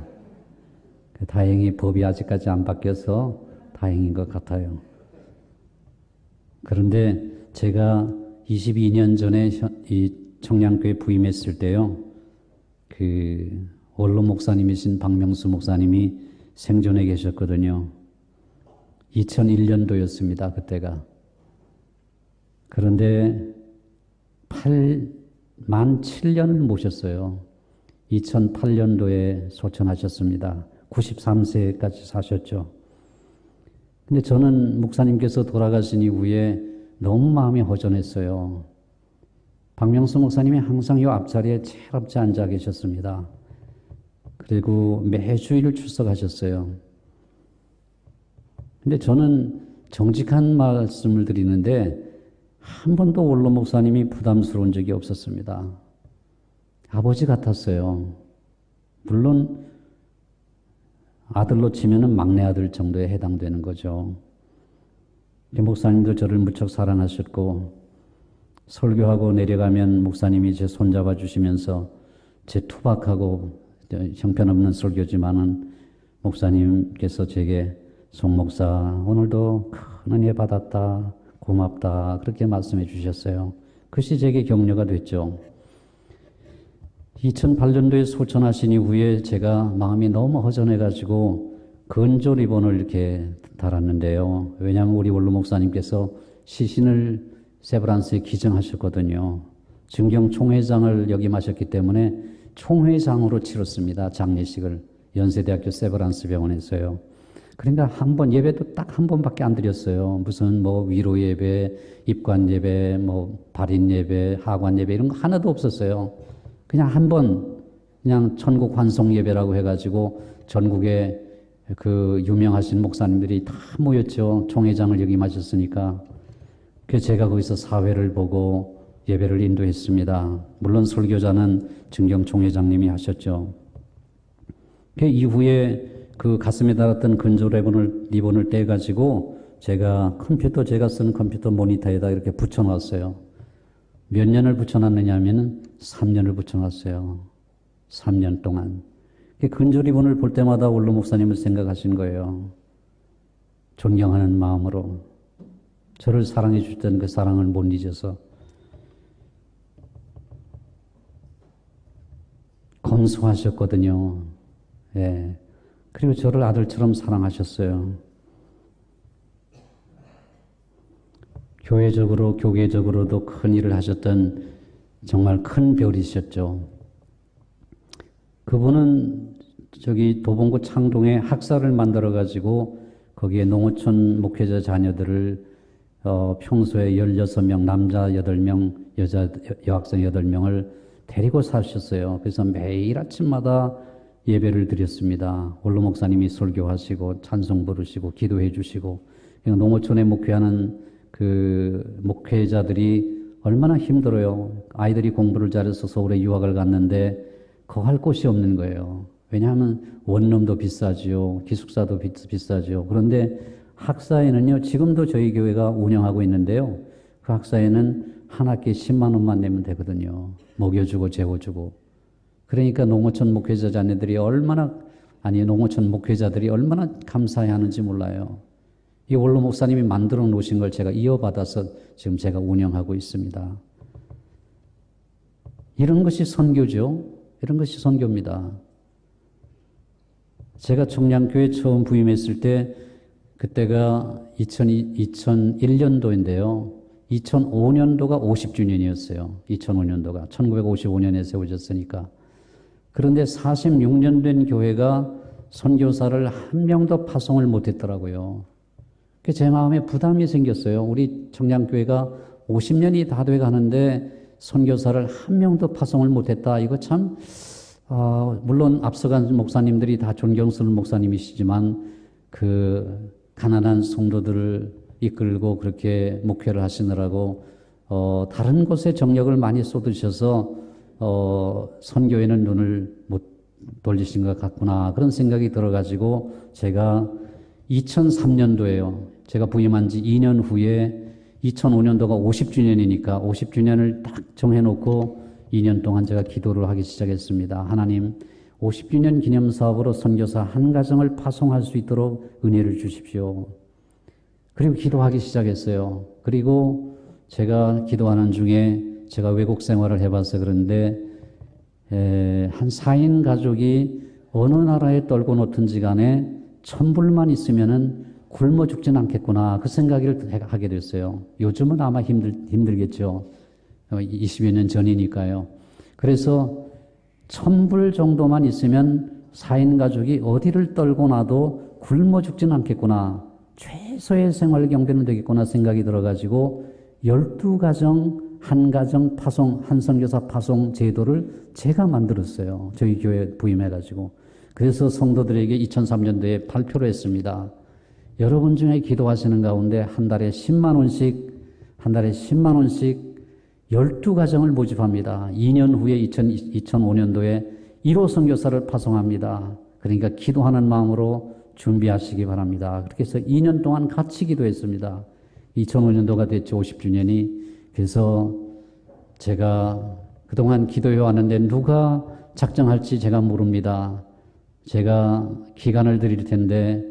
다행히 법이 아직까지 안 바뀌어서 다행인 것 같아요. 그런데 제가 22년 전에 이 청량교회 부임했을 때요, 원로 목사님이신 박명수 목사님이 생존해 계셨거든요. 2001년도였습니다, 그때가. 그런데 만 7년을 모셨어요. 2008년도에 소천하셨습니다. 93세까지 사셨죠. 근데 저는 목사님께서 돌아가신 이후에 너무 마음이 허전했어요. 박명수 목사님이 항상 이 앞자리에 제일 앞에 앉아 계셨습니다. 그리고 매주일 출석하셨어요. 근데 저는 정직한 말씀을 드리는데 한 번도 원로 목사님이 부담스러운 적이 없었습니다. 아버지 같았어요. 물론 아들로 치면은 막내 아들 정도에 해당되는 거죠. 목사님도 저를 무척 사랑하셨고 설교하고 내려가면 목사님이 제 손잡아 주시면서 제 투박하고 형편없는 설교지만은 목사님께서 제게 송 목사 오늘도 큰 은혜 받았다 고맙다 그렇게 말씀해 주셨어요. 그것이 제게 격려가 됐죠. 2008년도에 소천하신 이후에 제가 마음이 너무 허전해가지고 건조 리본을 이렇게 달았는데요. 왜냐하면 우리 원로 목사님께서 시신을 세브란스에 기증하셨거든요. 증경 총회장을 역임하셨기 때문에 총회장으로 치렀습니다. 장례식을 연세대학교 세브란스 병원에서요. 그러니까 한 번 예배도 딱 한 번밖에 안 드렸어요. 무슨 위로 예배, 입관 예배, 발인 예배, 하관 예배 이런 거 하나도 없었어요. 그냥 한 번 그냥 천국 환송 예배라고 해가지고 전국에 그 유명하신 목사님들이 다 모였죠. 총회장을 역임하셨으니까. 그래서 제가 거기서 사회를 보고 예배를 인도했습니다. 물론 설교자는 증경 총회장님이 하셨죠. 그 이후에 그 가슴에 달았던 건조 리본을 떼가지고 제가 제가 쓰는 컴퓨터 모니터에다 이렇게 붙여놨어요. 몇 년을 붙여놨느냐 하면은 3년을 붙여놨어요. 3년 동안. 건조 리본을 볼 때마다 원로 목사님을 생각하신 거예요. 존경하는 마음으로. 저를 사랑해 주셨던 그 사랑을 못 잊어서. 검소하셨거든요. 예. 그리고 저를 아들처럼 사랑하셨어요. 교회적으로, 교계적으로도 큰 일을 하셨던 정말 큰 별이셨죠. 그분은 도봉구 창동에 학사를 만들어가지고 거기에 농어촌 목회자 자녀들을 평소에 16명, 남자 8명, 여학생 8명을 데리고 사셨어요. 그래서 매일 아침마다 예배를 드렸습니다. 원로 목사님이 설교하시고 찬송 부르시고 기도해 주시고 농어촌에 목회하는 그 목회자들이 얼마나 힘들어요. 아이들이 공부를 잘해서 서울에 유학을 갔는데 거할 곳이 없는 거예요. 왜냐하면 원룸도 비싸지요. 기숙사도 비싸지요. 그런데 학사에는요. 지금도 저희 교회가 운영하고 있는데요. 그 학사에는 한 학기에 10만 원만 내면 되거든요. 먹여주고 재워주고. 그러니까 농어촌 목회자 자녀들이 농어촌 목회자들이 얼마나 감사해 하는지 몰라요. 이 원로 목사님이 만들어 놓으신 걸 제가 이어받아서 지금 제가 운영하고 있습니다. 이런 것이 선교죠. 이런 것이 선교입니다. 제가 청량교회 처음 부임했을 때 그때가 2001년도인데요. 2005년도가 50주년이었어요. 2005년도가. 1955년에 세워졌으니까. 그런데 46년 된 교회가 선교사를 한 명도 파송을 못했더라고요. 제 마음에 부담이 생겼어요. 우리 청량교회가 50년이 다 돼가는데 선교사를 한 명도 파송을 못했다. 이거 참 물론 앞서간 목사님들이 다 존경스러운 목사님이시지만 그 가난한 성도들을 이끌고 그렇게 목회를 하시느라고 다른 곳에 정력을 많이 쏟으셔서 선교에는 눈을 못 돌리신 것 같구나 그런 생각이 들어가지고 제가 2003년도에요. 제가 부임한 지 2년 후에 2005년도가 50주년이니까 50주년을 딱 정해놓고 2년 동안 제가 기도를 하기 시작했습니다. 하나님 50주년 기념사업으로 선교사 한 가정을 파송할 수 있도록 은혜를 주십시오. 그리고 기도하기 시작했어요. 그리고 제가 기도하는 중에 제가 외국 생활을 해봐서 그런데 한 4인 가족이 어느 나라에 떨고 놓든지 간에 천불만 있으면은 굶어 죽진 않겠구나 그 생각을 하게 됐어요. 요즘은 아마 힘들겠죠. 20여 년 전이니까요. 그래서 1000불 정도만 있으면 4인 가족이 어디를 떨고 나도 굶어 죽진 않겠구나. 최소의 생활 경비는 되겠구나 생각이 들어가지고 12가정 한 가정 파송, 한 선교사 파송 제도를 제가 만들었어요. 저희 교회 부임해가지고. 그래서 성도들에게 2003년도에 발표를 했습니다. 여러분 중에 기도하시는 가운데 한 달에 10만 원씩 12가정을 모집합니다. 2년 후에 2005년도에 1호 선교사를 파송합니다. 그러니까 기도하는 마음으로 준비하시기 바랍니다. 그렇게 해서 2년 동안 같이 기도했습니다. 2005년도가 됐죠. 50주년이. 그래서 제가 그동안 기도해 왔는데 누가 작정할지 제가 모릅니다. 제가 기간을 드릴 텐데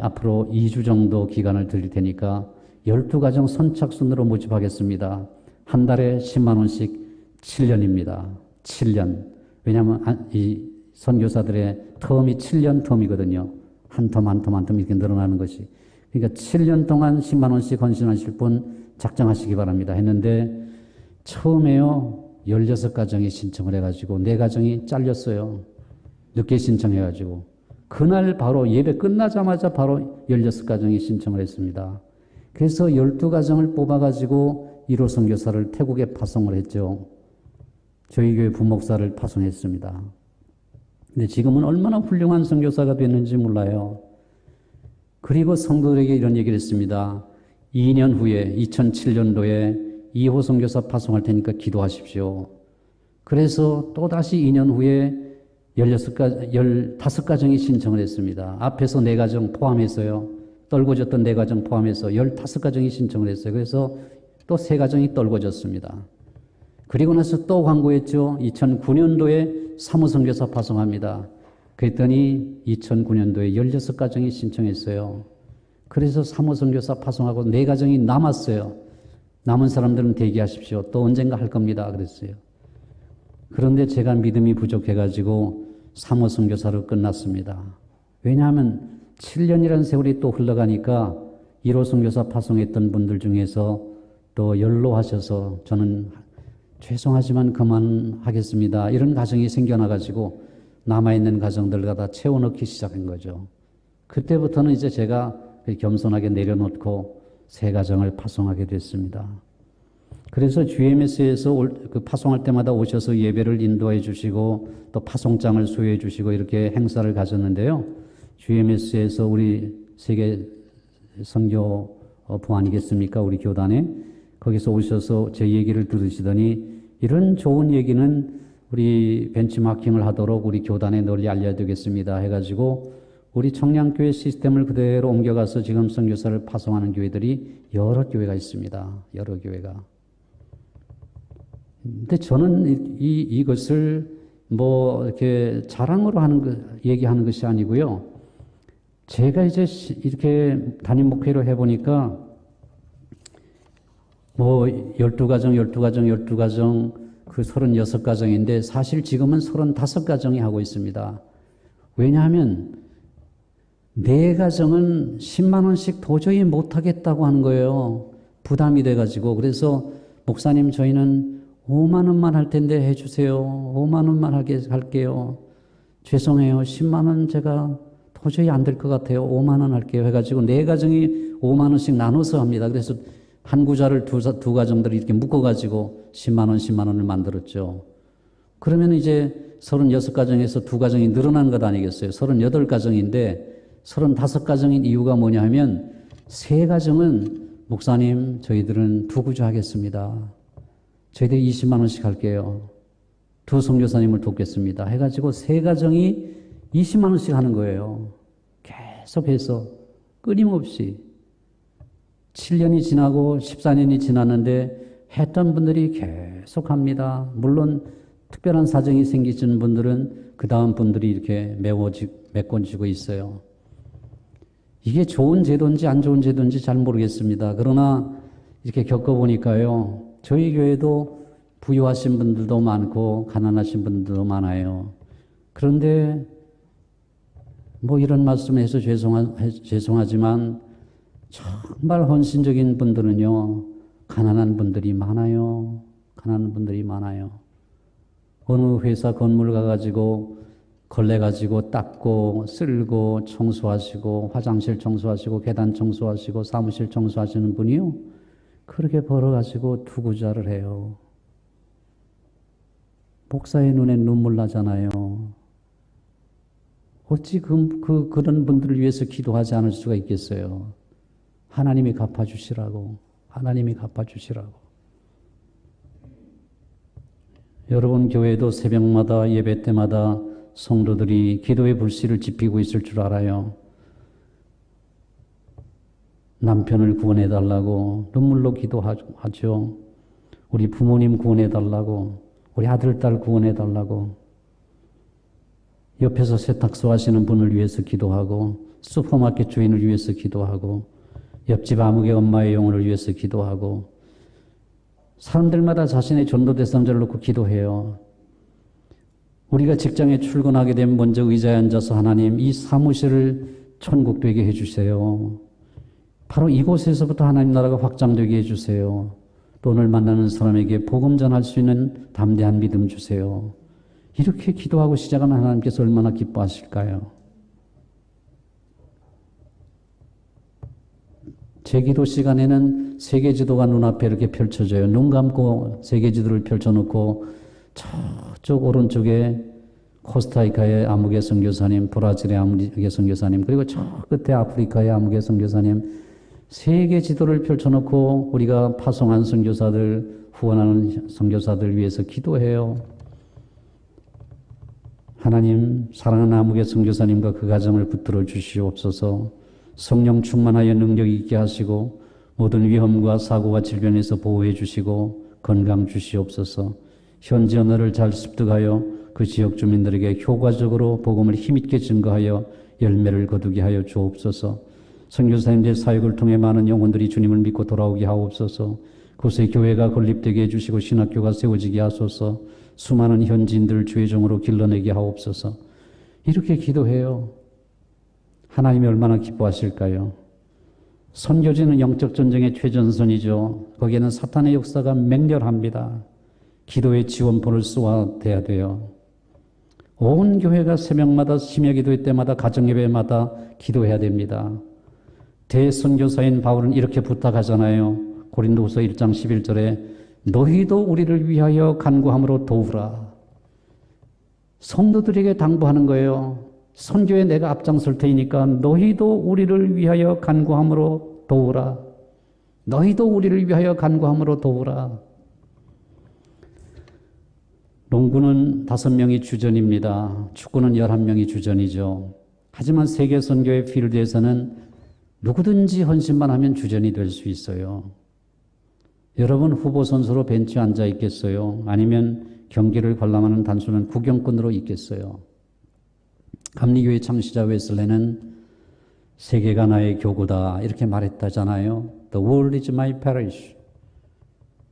앞으로 2주 정도 기간을 드릴 테니까 12가정 선착순으로 모집하겠습니다. 한 달에 10만 원씩 7년입니다. 7년. 왜냐하면 이 선교사들의 텀이 7년 텀이거든요. 한 텀 이렇게 늘어나는 것이. 그러니까 7년 동안 10만 원씩 헌신하실 분 작정하시기 바랍니다. 했는데 처음에요. 16가정이 신청을 해가지고 4가정이 잘렸어요. 늦게 신청해가지고. 그날 바로 예배 끝나자마자 바로 16가정이 신청을 했습니다. 그래서 12가정을 뽑아가지고 1호 선교사를 태국에 파송을 했죠. 저희 교회 부목사를 파송했습니다. 근데 지금은 얼마나 훌륭한 선교사가 됐는지 몰라요. 그리고 성도들에게 이런 얘기를 했습니다. 2년 후에 2007년도에 2호 선교사 파송할 테니까 기도하십시오. 그래서 또다시 2년 후에 15가정이 신청을 했습니다. 앞에서 4가정 포함해서요. 떨궈졌던 4가정 포함해서 15가정이 신청을 했어요. 그래서 또 3가정이 떨궈졌습니다. 그리고 나서 또 광고했죠. 2009년도에 3호 선교사 파송합니다. 그랬더니 2009년도에 16가정이 신청했어요. 그래서 3호 선교사 파송하고 4가정이 남았어요. 남은 사람들은 대기하십시오. 또 언젠가 할 겁니다. 그랬어요. 그런데 제가 믿음이 부족해가지고 3호 선교사로 끝났습니다. 왜냐하면 7년이라는 세월이 또 흘러가니까 1호 선교사 파송했던 분들 중에서 또 연로하셔서 저는 죄송하지만 그만하겠습니다. 이런 가정이 생겨나가지고 남아있는 가정들과 다 채워넣기 시작한 거죠. 그때부터는 이제 제가 겸손하게 내려놓고 3가정을 파송하게 됐습니다. 그래서 GMS에서 그 파송할 때마다 오셔서 예배를 인도해 주시고 또 파송장을 수여해 주시고 이렇게 행사를 가졌는데요. GMS에서 우리 세계 선교부 아니겠습니까? 우리 교단에 거기서 오셔서 제 얘기를 들으시더니 이런 좋은 얘기는 우리 벤치마킹을 하도록 우리 교단에 널리 알려야 되겠습니다 해가지고 우리 청량교회 시스템을 그대로 옮겨가서 지금 선교사를 파송하는 교회들이 여러 교회가 있습니다. 여러 교회가. 근데 저는 이것을 뭐 이렇게 자랑으로 얘기하는 것이 아니고요. 제가 이제 이렇게 담임 목회로 해보니까 뭐 12가정 그 36가정인데 사실 지금은 35가정이 하고 있습니다. 왜냐하면 4가정은 10만 원씩 도저히 못하겠다고 하는 거예요. 부담이 돼가지고. 그래서 목사님 저희는 5만 원만 할 텐데 해주세요. 5만 원만 할게요. 죄송해요. 10만 원 제가 도저히 안 될 것 같아요. 5만 원 할게요. 해가지고 4가정이 5만 원씩 나눠서 합니다. 그래서 한 구자를 두 가정들이 이렇게 묶어가지고 10만 원을 만들었죠. 그러면 이제 36가정에서 2가정이 늘어난 것 아니겠어요? 38가정인데 35가정인 이유가 뭐냐 하면 3가정은 목사님 저희들은 2구자 하겠습니다. 저희들이 20만 원씩 할게요. 2 선교사님을 돕겠습니다. 해가지고 3가정이 20만 원씩 하는 거예요. 계속해서 끊임없이 7년이 지나고 14년이 지났는데 했던 분들이 계속 합니다. 물론 특별한 사정이 생기신 분들은 그 다음 분들이 이렇게 메꿔지고 있어요. 이게 좋은 제도인지 안 좋은 제도인지 잘 모르겠습니다. 그러나 이렇게 겪어보니까요. 저희 교회도 부유하신 분들도 많고 가난하신 분들도 많아요. 그런데 뭐 이런 말씀해서 죄송하지만 정말 헌신적인 분들은요. 가난한 분들이 많아요. 가난한 분들이 많아요. 어느 회사 건물 가가지고 걸레 가지고 닦고 쓸고 청소하시고 화장실 청소하시고 계단 청소하시고 사무실 청소하시는 분이요. 그렇게 벌어가지고 2구자를 해요. 목사의 눈에 눈물 나잖아요. 어찌 그런 분들을 위해서 기도하지 않을 수가 있겠어요. 하나님이 갚아주시라고. 하나님이 갚아주시라고. 여러분 교회도 새벽마다 예배 때마다 성도들이 기도의 불씨를 지피고 있을 줄 알아요. 남편을 구원해달라고 눈물로 기도하죠. 우리 부모님 구원해달라고, 우리 아들, 딸 구원해달라고, 옆에서 세탁소 하시는 분을 위해서 기도하고, 슈퍼마켓 주인을 위해서 기도하고, 옆집 아무개 엄마의 영혼을 위해서 기도하고, 사람들마다 자신의 전도 대상자를 놓고 기도해요. 우리가 직장에 출근하게 되면 먼저 의자에 앉아서 하나님 이 사무실을 천국 되게 해주세요. 바로 이곳에서부터 하나님 나라가 확장되게 해주세요. 또 오늘 만나는 사람에게 복음 전할 수 있는 담대한 믿음 주세요. 이렇게 기도하고 시작하면 하나님께서 얼마나 기뻐하실까요? 제 기도 시간에는 세계지도가 눈앞에 이렇게 펼쳐져요. 눈 감고 세계지도를 펼쳐놓고 저쪽 오른쪽에 코스타리카의 아무개 선교사님, 브라질의 아무개 선교사님, 그리고 저 끝에 아프리카의 아무개 선교사님, 세계 지도를 펼쳐놓고 우리가 파송한 선교사들, 후원하는 선교사들 위해서 기도해요. 하나님, 사랑하는 아무개 선교사님과 그 가정을 붙들어 주시옵소서. 성령 충만하여 능력 있게 하시고 모든 위험과 사고와 질병에서 보호해 주시고 건강 주시옵소서. 현지 언어를 잘 습득하여 그 지역 주민들에게 효과적으로 복음을 힘있게 증거하여 열매를 거두게 하여 주옵소서. 선교사님들 사역을 통해 많은 영혼들이 주님을 믿고 돌아오게 하옵소서. 그곳에 교회가 건립되게 해주시고 신학교가 세워지게 하소서. 수많은 현지인들을 주의 종으로 길러내게 하옵소서. 이렇게 기도해요. 하나님이 얼마나 기뻐하실까요? 선교지는 영적 전쟁의 최전선이죠. 거기에는 사탄의 역사가 맹렬합니다. 기도의 지원포를 쏘아대야 돼요. 온 교회가 새벽마다 심야 기도회 때마다 가정예배마다 기도해야 됩니다. 대선교사인 바울은 이렇게 부탁하잖아요. 고린도후서 1장 11절에 너희도 우리를 위하여 간구함으로 도우라. 성도들에게 당부하는 거예요. 선교에 내가 앞장설 테니까 너희도 우리를 위하여 간구함으로 도우라. 너희도 우리를 위하여 간구함으로 도우라. 농구는 5명이 주전입니다. 축구는 11명이 주전이죠. 하지만 세계 선교의 필드에서는 누구든지 헌신만 하면 주전이 될 수 있어요. 여러분 후보 선수로 벤치에 앉아 있겠어요? 아니면 경기를 관람하는 단순한 구경꾼으로 있겠어요? 감리교회 창시자 웨슬레는 세계가 나의 교구다 이렇게 말했다잖아요. The world is my parish.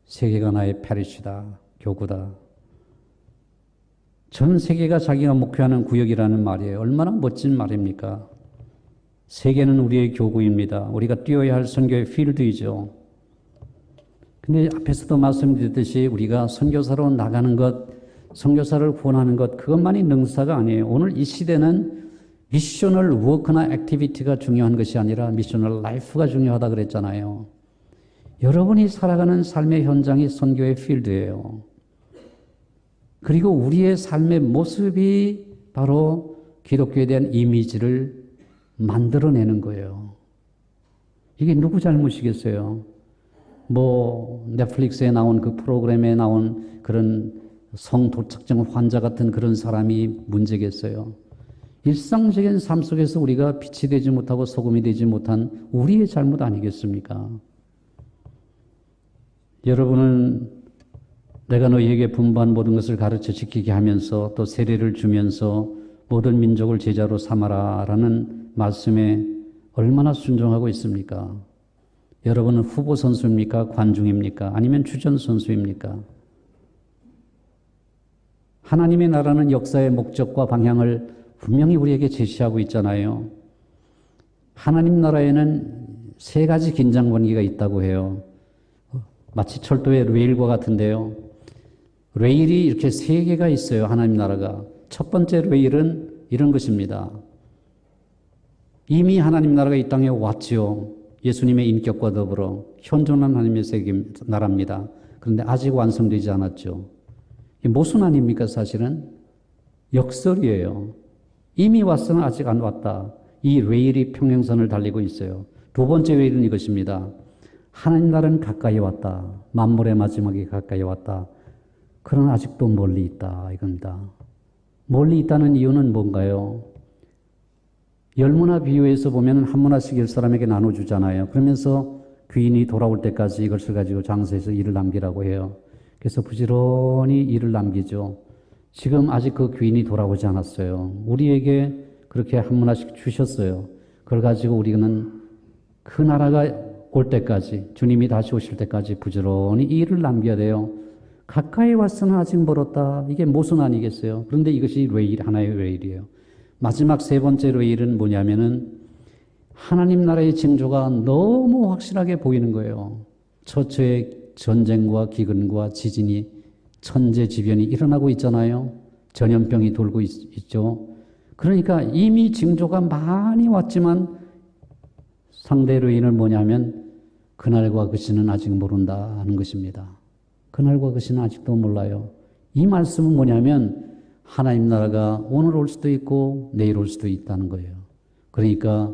세계가 나의 파리시다, 교구다. 전 세계가 자기가 목표하는 구역이라는 말이에요. 얼마나 멋진 말입니까? 세계는 우리의 교구입니다. 우리가 뛰어야 할 선교의 필드이죠. 근데 앞에서도 말씀드렸듯이 우리가 선교사로 나가는 것, 선교사를 구원하는 것, 그것만이 능사가 아니에요. 오늘 이 시대는 미셔널 워크나 액티비티가 중요한 것이 아니라 미셔널 라이프가 중요하다 그랬잖아요. 여러분이 살아가는 삶의 현장이 선교의 필드예요. 그리고 우리의 삶의 모습이 바로 기독교에 대한 이미지를 만들어내는 거예요. 이게 누구 잘못이겠어요? 넷플릭스에 나온 그 프로그램에 나온 그런 성도착증 환자 같은 그런 사람이 문제겠어요? 일상적인 삶 속에서 우리가 빛이 되지 못하고 소금이 되지 못한 우리의 잘못 아니겠습니까? 여러분은 내가 너희에게 분부한 모든 것을 가르쳐 지키게 하면서 또 세례를 주면서 모든 민족을 제자로 삼아라 라는 말씀에 얼마나 순종하고 있습니까? 여러분은 후보 선수입니까? 관중입니까? 아니면 주전 선수입니까? 하나님의 나라는 역사의 목적과 방향을 분명히 우리에게 제시하고 있잖아요. 하나님 나라에는 세 가지 긴장 관계가 있다고 해요. 마치 철도의 레일과 같은데요. 레일이 이렇게 세 개가 있어요. 하나님 나라가. 첫 번째 레일은 이런 것입니다. 이미 하나님 나라가 이 땅에 왔지요. 예수님의 인격과 더불어 현존한 하나님의 나라입니다. 그런데 아직 완성되지 않았죠. 이게 무슨 아닙니까 사실은? 역설이에요. 이미 왔으나 아직 안 왔다. 이 레일이 평행선을 달리고 있어요. 두 번째 레일은 이것입니다. 하나님 나라는 가까이 왔다. 만물의 마지막이 가까이 왔다. 그러나 아직도 멀리 있다 이겁니다. 멀리 있다는 이유는 뭔가요? 열무나 비유에서 보면 한 문화씩 10사람에게 나눠주잖아요. 그러면서 귀인이 돌아올 때까지 이것을 가지고 장사해서 일을 남기라고 해요. 그래서 부지런히 일을 남기죠. 지금 아직 그 귀인이 돌아오지 않았어요. 우리에게 그렇게 한 문화씩 주셨어요. 그걸 가지고 우리는 그 나라가 올 때까지, 주님이 다시 오실 때까지 부지런히 일을 남겨야 돼요. 가까이 왔으나 아직 멀었다. 이게 모순 아니겠어요? 그런데 이것이 레일, 하나의 레일이에요. 마지막 세 번째 레일은 뭐냐면은 하나님 나라의 징조가 너무 확실하게 보이는 거예요. 처처의 전쟁과 기근과 지진이 천재지변이 일어나고 있잖아요. 전염병이 돌고 있죠. 그러니까 이미 징조가 많이 왔지만 상대 레일은 뭐냐면 그날과 그 시는 아직 모른다 하는 것입니다. 그날과 그 시는 아직도 몰라요. 이 말씀은 뭐냐면 하나님 나라가 오늘 올 수도 있고 내일 올 수도 있다는 거예요. 그러니까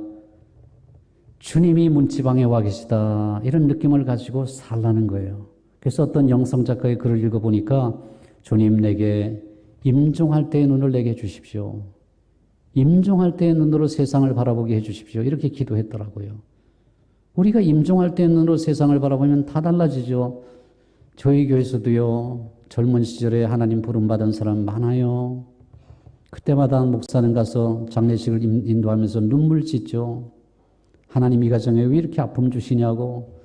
주님이 문지방에 와 계시다 이런 느낌을 가지고 살라는 거예요. 그래서 어떤 영성 작가의 글을 읽어보니까 주님 내게 임종할 때의 눈을 내게 주십시오. 임종할 때의 눈으로 세상을 바라보게 해주십시오. 이렇게 기도했더라고요. 우리가 임종할 때의 눈으로 세상을 바라보면 다 달라지죠. 저희 교회에서도요. 젊은 시절에 하나님 부름받은 사람 많아요. 그때마다 목사님 가서 장례식을 인도하면서 눈물 짓죠. 하나님 이 가정에 왜 이렇게 아픔 주시냐고.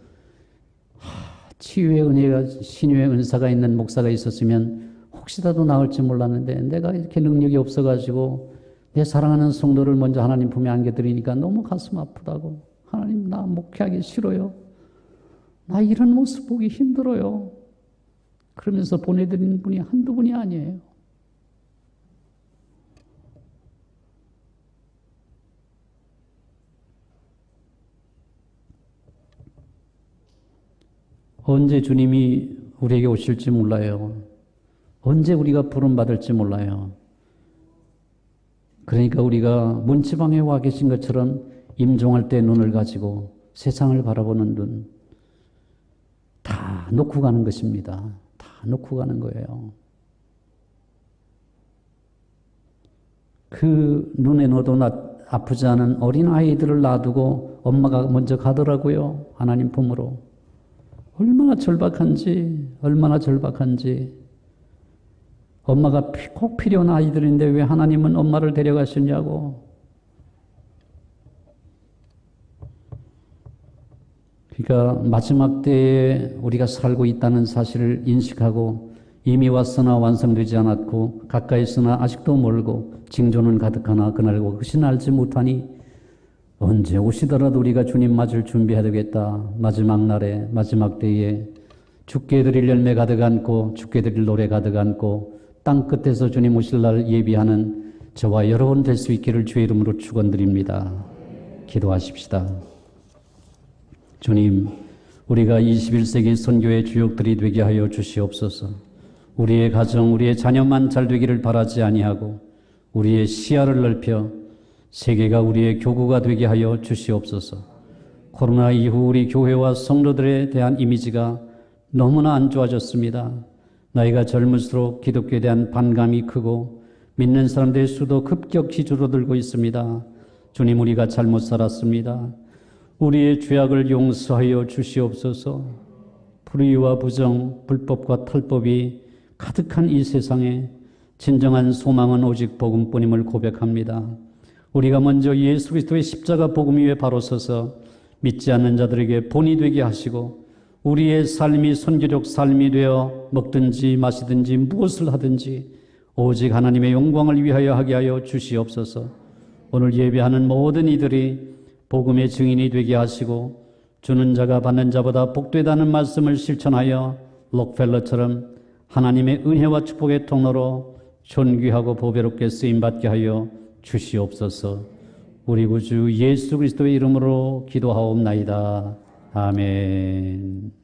치유의 은혜가, 신유의 은사가 있는 목사가 있었으면 혹시라도 나을지 몰랐는데 내가 이렇게 능력이 없어가지고 내 사랑하는 성도를 먼저 하나님 품에 안겨드리니까 너무 가슴 아프다고. 하나님 나 목회하기 싫어요. 나 이런 모습 보기 힘들어요. 그러면서 보내드리는 분이 한두 분이 아니에요. 언제 주님이 우리에게 오실지 몰라요. 언제 우리가 부름받을지 몰라요. 그러니까 우리가 문지방에 와 계신 것처럼 임종할 때 눈을 가지고 세상을 바라보는 눈 다 놓고 가는 것입니다. 다 놓고 가는 거예요. 그 눈에 넣어도 아프지 않은 어린 아이들을 놔두고 엄마가 먼저 가더라고요. 하나님 품으로. 얼마나 절박한지, 얼마나 절박한지. 엄마가 꼭 필요한 아이들인데 왜 하나님은 엄마를 데려가시냐고. 그러니까 마지막 때에 우리가 살고 있다는 사실을 인식하고 이미 왔으나 완성되지 않았고 가까이 있으나 아직도 멀고 징조는 가득하나 그날과 그것은 알지 못하니 언제 오시더라도 우리가 주님 맞을 준비해야 되겠다. 마지막 날에 마지막 때에 죽게 드릴 열매 가득 안고 죽게 드릴 노래 가득 안고 땅 끝에서 주님 오실 날 예비하는 저와 여러분 될 수 있기를 주의 이름으로 축원드립니다. 기도하십시다. 주님, 우리가 21세기 선교의 주역들이 되게 하여 주시옵소서. 우리의 가정, 우리의 자녀만 잘 되기를 바라지 아니하고 우리의 시야를 넓혀 세계가 우리의 교구가 되게 하여 주시옵소서. 코로나 이후 우리 교회와 성도들에 대한 이미지가 너무나 안 좋아졌습니다. 나이가 젊을수록 기독교에 대한 반감이 크고 믿는 사람들의 수도 급격히 줄어들고 있습니다. 주님, 우리가 잘못 살았습니다. 우리의 죄악을 용서하여 주시옵소서. 불의와 부정, 불법과 탈법이 가득한 이 세상에 진정한 소망은 오직 복음뿐임을 고백합니다. 우리가 먼저 예수 그리스도의 십자가 복음 위에 바로 서서 믿지 않는 자들에게 본이 되게 하시고 우리의 삶이 선교적 삶이 되어 먹든지 마시든지 무엇을 하든지 오직 하나님의 영광을 위하여 하게 하여 주시옵소서. 오늘 예배하는 모든 이들이 복음의 증인이 되게 하시고 주는 자가 받는 자보다 복되다는 말씀을 실천하여 록펠러처럼 하나님의 은혜와 축복의 통로로 존귀하고 보배롭게 쓰임받게 하여 주시옵소서. 우리 구주 예수 그리스도의 이름으로 기도하옵나이다. 아멘.